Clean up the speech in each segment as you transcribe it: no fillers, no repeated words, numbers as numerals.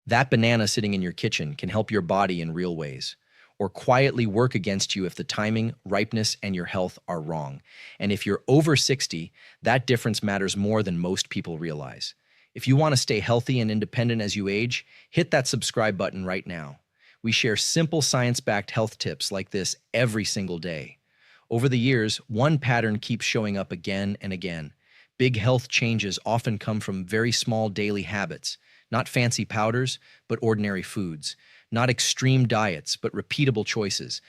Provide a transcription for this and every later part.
That banana sitting in your kitchen can help your body in real ways, or quietly work against you if the timing, ripeness, and your health are wrong. And if you're over 60, that difference matters more than most people realize. If you want to stay healthy and independent as you age, hit that subscribe button right now. We share simple science-backed health tips like this every single day. Over the years, one pattern keeps showing up again and again. Big health changes often come from very small daily habits, not fancy powders, but ordinary foods, not extreme diets, but repeatable choices.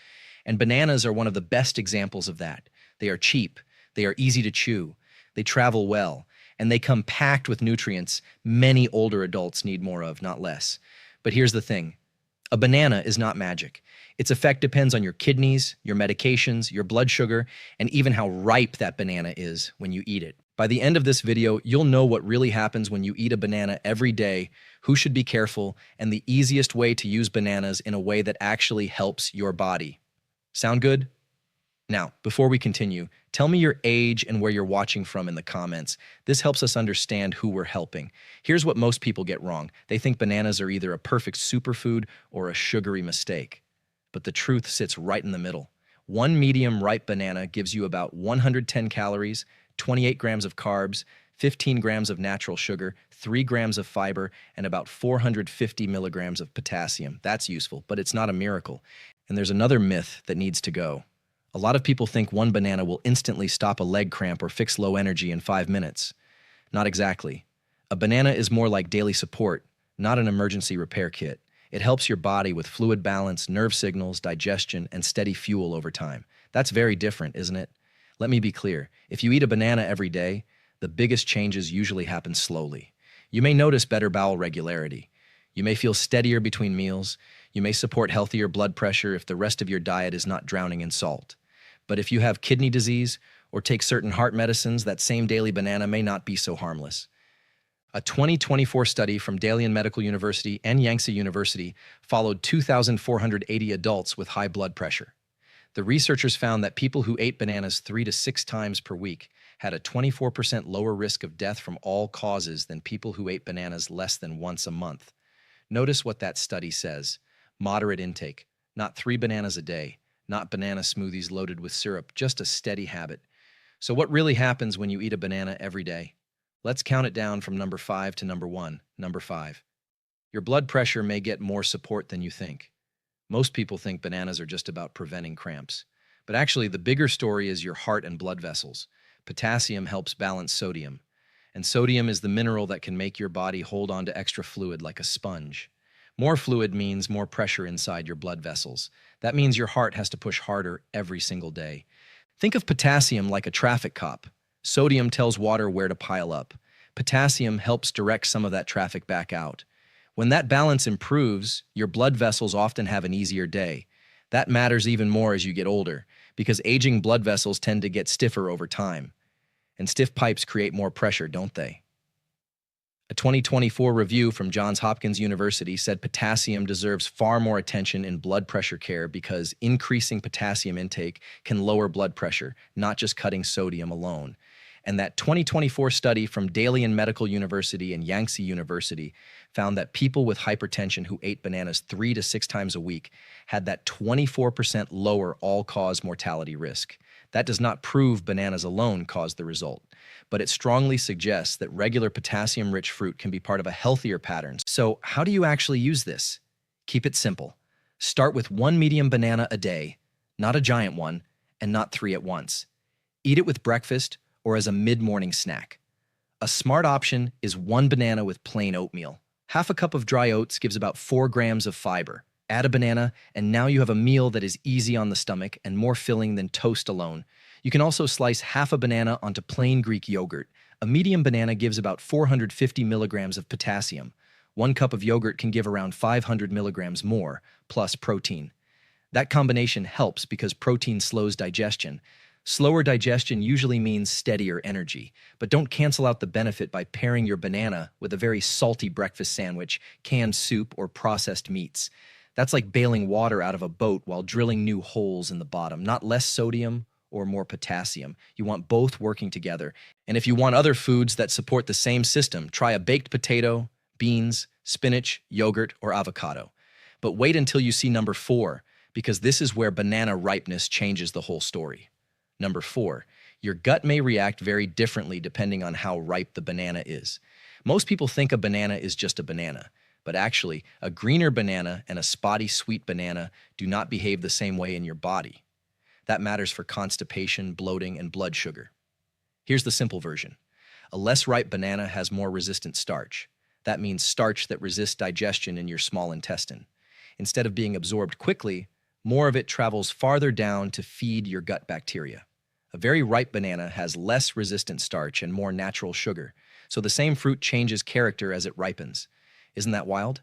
And bananas are one of the best examples of that. They are cheap, they are easy to chew, they travel well, and they come packed with nutrients many older adults need more of, not less. But here's the thing. A banana is not magic. Its effect depends on your kidneys, your medications, your blood sugar, and even how ripe that banana is when you eat it. By the end of this video, you'll know what really happens when you eat a banana every day, who should be careful, and the easiest way to use bananas in a way that actually helps your body. Sound good? Now, before we continue, tell me your age and where you're watching from in the comments. This helps us understand who we're helping. Here's what most people get wrong. They think bananas are either a perfect superfood or a sugary mistake. But the truth sits right in the middle. One medium ripe banana gives you about 110 calories, 28 grams of carbs, 15 grams of natural sugar, 3 grams of fiber, and about 450 milligrams of potassium. That's useful, but it's not a miracle. And there's another myth that needs to go. A lot of people think one banana will instantly stop a leg cramp or fix low energy in 5 minutes. Not exactly. A banana is more like daily support, not an emergency repair kit. It helps your body with fluid balance, nerve signals, digestion, and steady fuel over time. That's very different, isn't it? Let me be clear. If you eat a banana every day, the biggest changes usually happen slowly. You may notice better bowel regularity. You may feel steadier between meals. You may support healthier blood pressure if the rest of your diet is not drowning in salt. But if you have kidney disease or take certain heart medicines, that same daily banana may not be so harmless. A 2024 study from Dalian Medical University and Yangtze University followed 2,480 adults with high blood pressure. The researchers found that people who ate bananas 3 to 6 times per week had a 24% lower risk of death from all causes than people who ate bananas less than once a month. Notice what that study says. Moderate intake, not 3 bananas a day, not banana smoothies loaded with syrup, just a steady habit. So what really happens when you eat a banana every day? Let's count it down from number 5 to number 1. Number 5. Your blood pressure may get more support than you think. Most people think bananas are just about preventing cramps. But actually, the bigger story is your heart and blood vessels. Potassium helps balance sodium. And sodium is the mineral that can make your body hold on to extra fluid like a sponge. More fluid means more pressure inside your blood vessels. That means your heart has to push harder every single day. Think of potassium like a traffic cop. Sodium tells water where to pile up. Potassium helps direct some of that traffic back out. When that balance improves, your blood vessels often have an easier day. That matters even more as you get older, because aging blood vessels tend to get stiffer over time. And stiff pipes create more pressure, don't they? A 2024 review from Johns Hopkins University said potassium deserves far more attention in blood pressure care because increasing potassium intake can lower blood pressure, not just cutting sodium alone. And that 2024 study from Dalian Medical University and Yangtze University found that people with hypertension who ate bananas 3 to 6 times a week had that 24% lower all-cause mortality risk. That does not prove bananas alone caused the result, but it strongly suggests that regular potassium-rich fruit can be part of a healthier pattern. So how do you actually use this? Keep it simple. Start with 1 medium banana a day, not a giant one, and not 3 at once. Eat it with breakfast or as a mid-morning snack. A smart option is 1 banana with plain oatmeal. Half a cup of dry oats gives about 4 grams of fiber. Add a banana, and now you have a meal that is easy on the stomach and more filling than toast alone. You can also slice half a banana onto plain Greek yogurt. A medium banana gives about 450 milligrams of potassium. 1 cup of yogurt can give around 500 milligrams more, plus protein. That combination helps because protein slows digestion. Slower digestion usually means steadier energy, but don't cancel out the benefit by pairing your banana with a very salty breakfast sandwich, canned soup, or processed meats. That's like bailing water out of a boat while drilling new holes in the bottom, not less sodium or more potassium. You want both working together. And if you want other foods that support the same system, try a baked potato, beans, spinach, yogurt, or avocado. But wait until you see number 4, because this is where banana ripeness changes the whole story. Number 4, your gut may react very differently depending on how ripe the banana is. Most people think a banana is just a banana, but actually, a greener banana and a spotty sweet banana do not behave the same way in your body. That matters for constipation, bloating, and blood sugar. Here's the simple version. A less ripe banana has more resistant starch. That means starch that resists digestion in your small intestine. Instead of being absorbed quickly, more of it travels farther down to feed your gut bacteria. A very ripe banana has less resistant starch and more natural sugar, so the same fruit changes character as it ripens. Isn't that wild?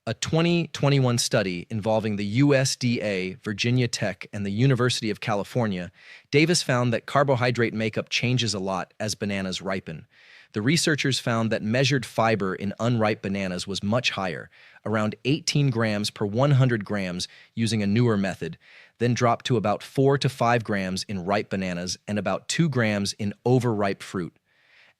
A 2021 study involving the USDA, Virginia Tech, and the University of California, Davis found that carbohydrate makeup changes a lot as bananas ripen. The researchers found that measured fiber in unripe bananas was much higher, around 18 grams per 100 grams using a newer method, then dropped to about 4 to 5 grams in ripe bananas and about 2 grams in overripe fruit.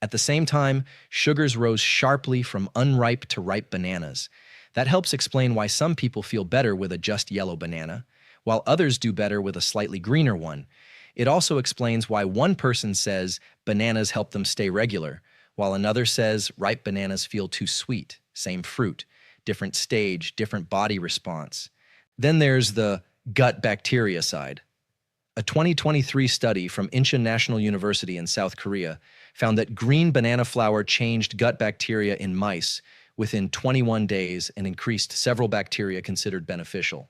At the same time, sugars rose sharply from unripe to ripe bananas. That helps explain why some people feel better with a just yellow banana, while others do better with a slightly greener one. It also explains why one person says bananas help them stay regular, while another says ripe bananas feel too sweet. Same fruit, different stage, different body response. Then there's the gut bacteria side. A 2023 study from Incheon National University in South Korea found that green banana flour changed gut bacteria in mice within 21 days and increased several bacteria considered beneficial.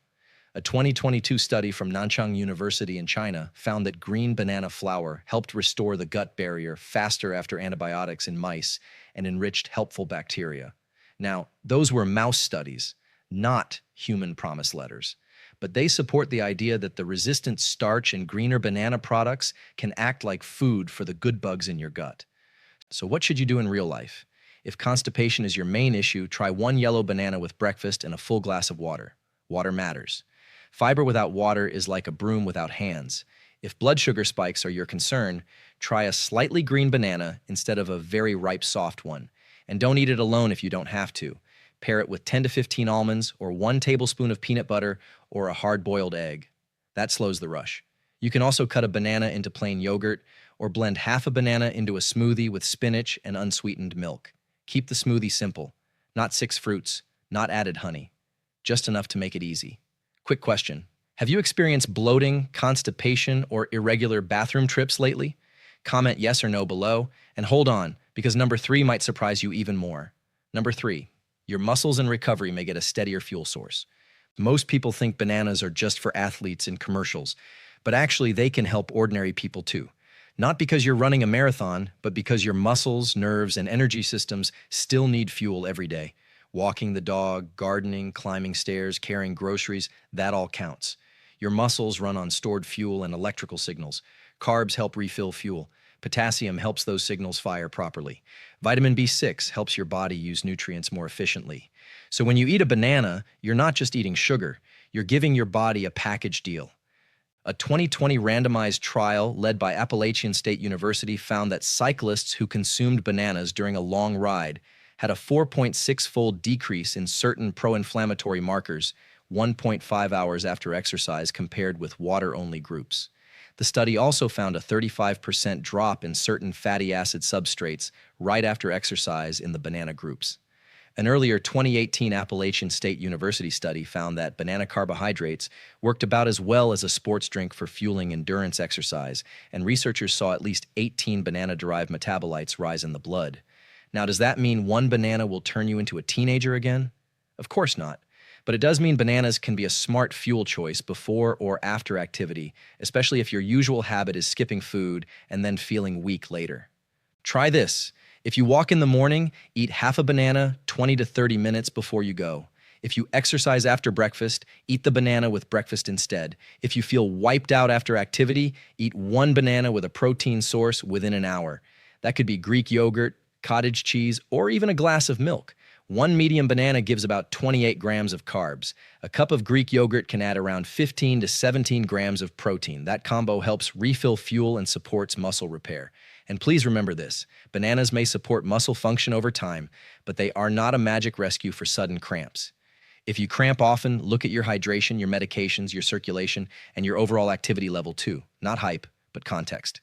A 2022 study from Nanchang University in China found that green banana flour helped restore the gut barrier faster after antibiotics in mice and enriched helpful bacteria. Now, those were mouse studies, not human promise letters. But they support the idea that the resistant starch in greener banana products can act like food for the good bugs in your gut. So what should you do in real life? If constipation is your main issue, try 1 yellow banana with breakfast and a full glass of water. Water matters. Fiber without water is like a broom without hands. If blood sugar spikes are your concern, try a slightly green banana instead of a very ripe soft one. And don't eat it alone if you don't have to. Pair it with 10 to 15 almonds or 1 tablespoon of peanut butter or a hard-boiled egg. That slows the rush. You can also cut a banana into plain yogurt or blend half a banana into a smoothie with spinach and unsweetened milk. Keep the smoothie simple. Not 6 fruits, not added honey. Just enough to make it easy. Quick question. Have you experienced bloating, constipation, or irregular bathroom trips lately? Comment yes or no below, and hold on, because number 3 might surprise you even more. Number 3. Your muscles in recovery may get a steadier fuel source. Most people think bananas are just for athletes in commercials, but actually they can help ordinary people too. Not because you're running a marathon, but because your muscles, nerves, and energy systems still need fuel every day. Walking the dog, gardening, climbing stairs, carrying groceries, that all counts. Your muscles run on stored fuel and electrical signals. Carbs help refill fuel. Potassium helps those signals fire properly. Vitamin B6 helps your body use nutrients more efficiently. So when you eat a banana, you're not just eating sugar, you're giving your body a package deal. A 2020 randomized trial led by Appalachian State University found that cyclists who consumed bananas during a long ride had a 4.6-fold decrease in certain pro-inflammatory markers 1.5 hours after exercise compared with water-only groups. The study also found a 35% drop in certain fatty acid substrates right after exercise in the banana groups. An earlier 2018 Appalachian State University study found that banana carbohydrates worked about as well as a sports drink for fueling endurance exercise, and researchers saw at least 18 banana-derived metabolites rise in the blood. Now, does that mean 1 banana will turn you into a teenager again? Of course not. But it does mean bananas can be a smart fuel choice before or after activity, especially if your usual habit is skipping food and then feeling weak later. Try this. If you walk in the morning, eat half a banana 20 to 30 minutes before you go. If you exercise after breakfast, eat the banana with breakfast instead. If you feel wiped out after activity, eat 1 banana with a protein source within an hour. That could be Greek yogurt, cottage cheese, or even a glass of milk. 1 medium banana gives about 28 grams of carbs. A cup of Greek yogurt can add around 15 to 17 grams of protein. That combo helps refill fuel and supports muscle repair. And please remember this, bananas may support muscle function over time, but they are not a magic rescue for sudden cramps. If you cramp often, look at your hydration, your medications, your circulation, and your overall activity level too. Not hype, but context.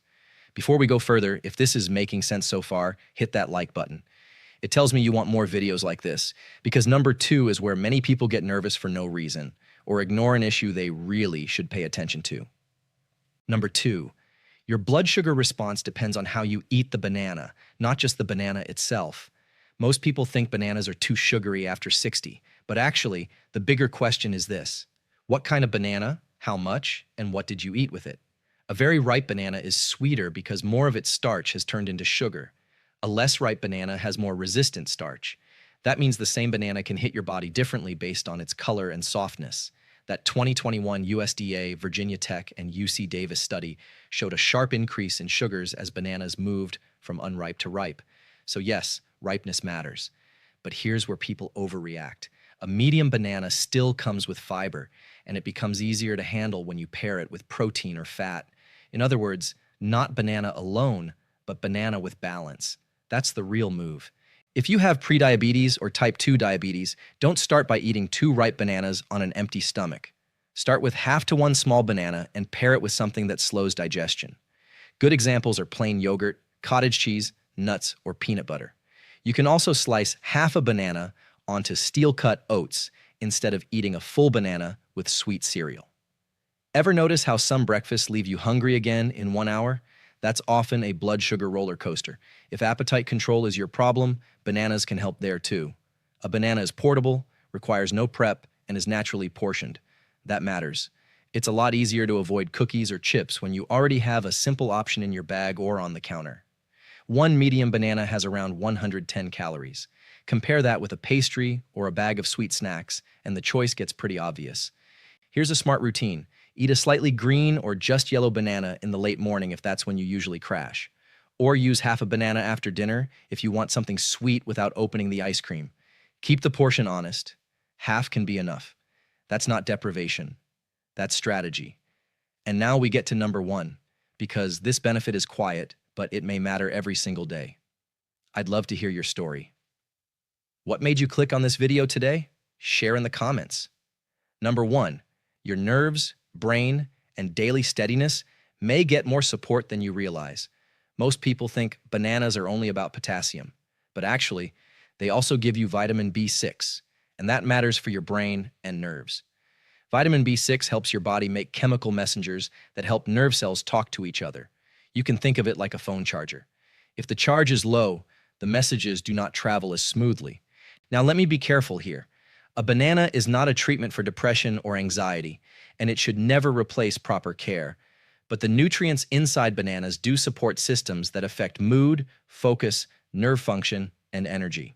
Before we go further, if this is making sense so far, hit that like button. It tells me you want more videos like this, because number 2 is where many people get nervous for no reason, or ignore an issue they really should pay attention to. Number 2, your blood sugar response depends on how you eat the banana, not just the banana itself. Most people think bananas are too sugary after 60, but actually, the bigger question is this: what kind of banana, how much, and what did you eat with it? A very ripe banana is sweeter because more of its starch has turned into sugar. A less ripe banana has more resistant starch. That means the same banana can hit your body differently based on its color and softness. That 2021 USDA, Virginia Tech, and UC Davis study showed a sharp increase in sugars as bananas moved from unripe to ripe. So yes, ripeness matters. But here's where people overreact. A medium banana still comes with fiber, and it becomes easier to handle when you pair it with protein or fat. In other words, not banana alone, but banana with balance. That's the real move. If you have prediabetes or type 2 diabetes, don't start by eating 2 ripe bananas on an empty stomach. Start with half to 1 small banana and pair it with something that slows digestion. Good examples are plain yogurt, cottage cheese, nuts, or peanut butter. You can also slice half a banana onto steel-cut oats instead of eating a full banana with sweet cereal. Ever notice how some breakfasts leave you hungry again in 1 hour? That's often a blood sugar roller coaster. If appetite control is your problem, bananas can help there too. A banana is portable, requires no prep, and is naturally portioned. That matters. It's a lot easier to avoid cookies or chips when you already have a simple option in your bag or on the counter. 1 medium banana has around 110 calories. Compare that with a pastry or a bag of sweet snacks, and the choice gets pretty obvious. Here's a smart routine. Eat a slightly green or just yellow banana in the late morning if that's when you usually crash. Or use half a banana after dinner if you want something sweet without opening the ice cream. Keep the portion honest. Half can be enough. That's not deprivation. That's strategy. And now we get to number 1, because this benefit is quiet, but it may matter every single day. I'd love to hear your story. What made you click on this video today? Share in the comments. Number 1, your nerves, brain, and daily steadiness may get more support than you realize. Most people think bananas are only about potassium, but actually, they also give you vitamin B6, and that matters for your brain and nerves. Vitamin B6 helps your body make chemical messengers that help nerve cells talk to each other. You can think of it like a phone charger. If the charge is low, the messages do not travel as smoothly. Now let me be careful here. A banana is not a treatment for depression or anxiety, and it should never replace proper care. But the nutrients inside bananas do support systems that affect mood, focus, nerve function, and energy.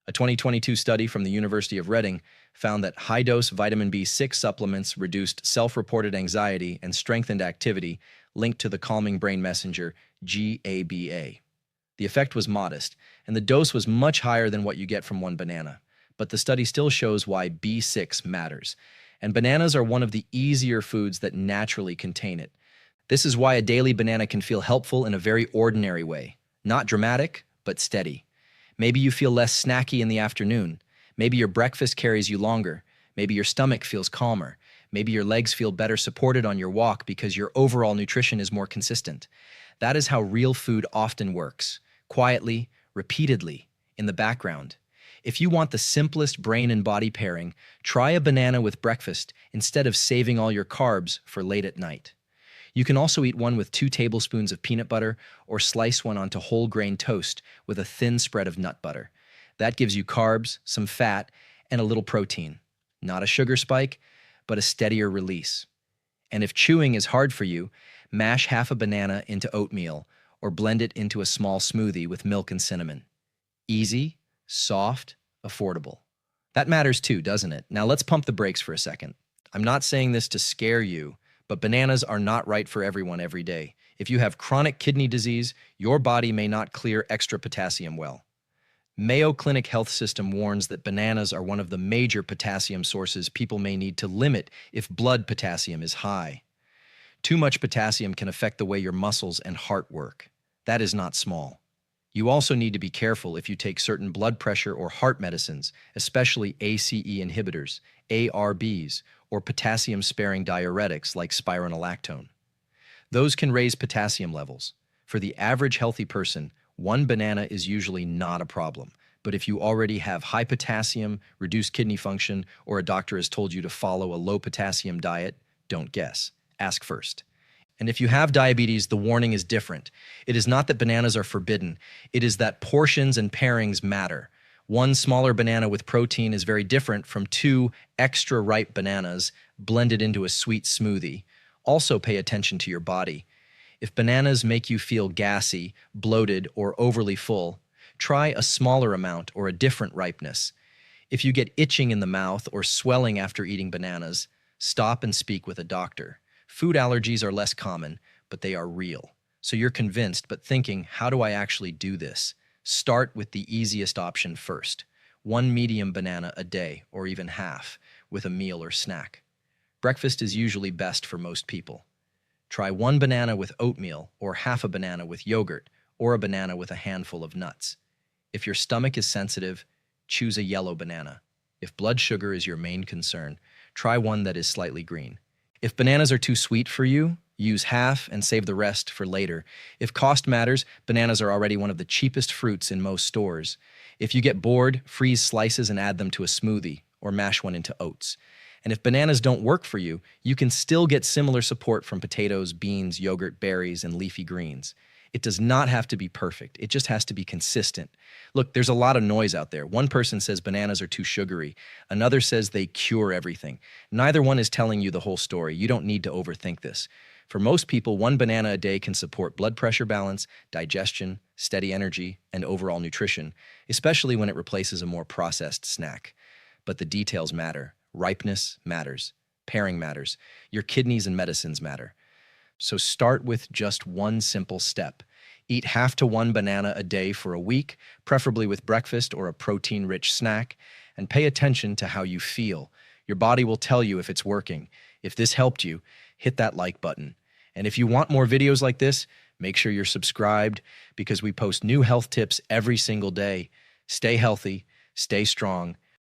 A 2022 study from the University of Reading found that high-dose vitamin B6 supplements reduced self-reported anxiety and strengthened activity linked to the calming brain messenger GABA. The effect was modest, and the dose was much higher than what you get from 1 banana. But the study still shows why B6 matters, and bananas are one of the easier foods that naturally contain it. This is why a daily banana can feel helpful in a very ordinary way. Not dramatic, but steady. Maybe you feel less snacky in the afternoon. Maybe your breakfast carries you longer. Maybe your stomach feels calmer. Maybe your legs feel better supported on your walk because your overall nutrition is more consistent. That is how real food often works. Quietly, repeatedly, in the background. If you want the simplest brain and body pairing, try a banana with breakfast instead of saving all your carbs for late at night. You can also eat one with 2 tablespoons of peanut butter or slice one onto whole grain toast with a thin spread of nut butter. That gives you carbs, some fat, and a little protein. Not a sugar spike, but a steadier release. And if chewing is hard for you, mash half a banana into oatmeal or blend it into a small smoothie with milk and cinnamon. Easy, soft, affordable. That matters too, doesn't it? Now let's pump the brakes for a second. I'm not saying this to scare you, but bananas are not right for everyone every day. If you have chronic kidney disease, your body may not clear extra potassium well. Mayo Clinic Health System warns that bananas are one of the major potassium sources people may need to limit if blood potassium is high. Too much potassium can affect the way your muscles and heart work. That is not small. You also need to be careful if you take certain blood pressure or heart medicines, especially ACE inhibitors, ARBs, or potassium-sparing diuretics like spironolactone. Those can raise potassium levels. For the average healthy person, one banana is usually not a problem. But if you already have high potassium, reduced kidney function, or a doctor has told you to follow a low potassium diet, don't guess. Ask first. And if you have diabetes, the warning is different. It is not that bananas are forbidden. It is that portions and pairings matter. One smaller banana with protein is very different from two extra ripe bananas blended into a sweet smoothie. Also pay attention to your body. If bananas make you feel gassy, bloated, or overly full, try a smaller amount or a different ripeness. If you get itching in the mouth or swelling after eating bananas, stop and speak with a doctor. Food allergies are less common, but they are real. So you're convinced, but thinking, how do I actually do this? Start with the easiest option first. One medium banana a day, or even half, with a meal or snack. Breakfast is usually best for most people. Try one banana with oatmeal, or half a banana with yogurt, or a banana with a handful of nuts. If your stomach is sensitive, choose a yellow banana. If blood sugar is your main concern, try one that is slightly green. If bananas are too sweet for you, use half and save the rest for later. If cost matters, bananas are already one of the cheapest fruits in most stores. If you get bored, freeze slices and add them to a smoothie, or mash one into oats. And if bananas don't work for you, you can still get similar support from potatoes, beans, yogurt, berries, and leafy greens. It does not have to be perfect. It just has to be consistent. Look, there's a lot of noise out there. One person says bananas are too sugary. Another says they cure everything. Neither one is telling you the whole story. You don't need to overthink this. For most people, one banana a day can support blood pressure balance, digestion, steady energy, and overall nutrition, especially when it replaces a more processed snack. But the details matter. Ripeness matters. Pairing matters. Your kidneys and medicines matter. So start with just one simple step. Eat half to one banana a day for a week, preferably with breakfast or a protein-rich snack, and pay attention to how you feel. Your body will tell you if it's working. If this helped you, hit that like button. And if you want more videos like this, make sure you're subscribed because we post new health tips every single day. Stay healthy, stay strong,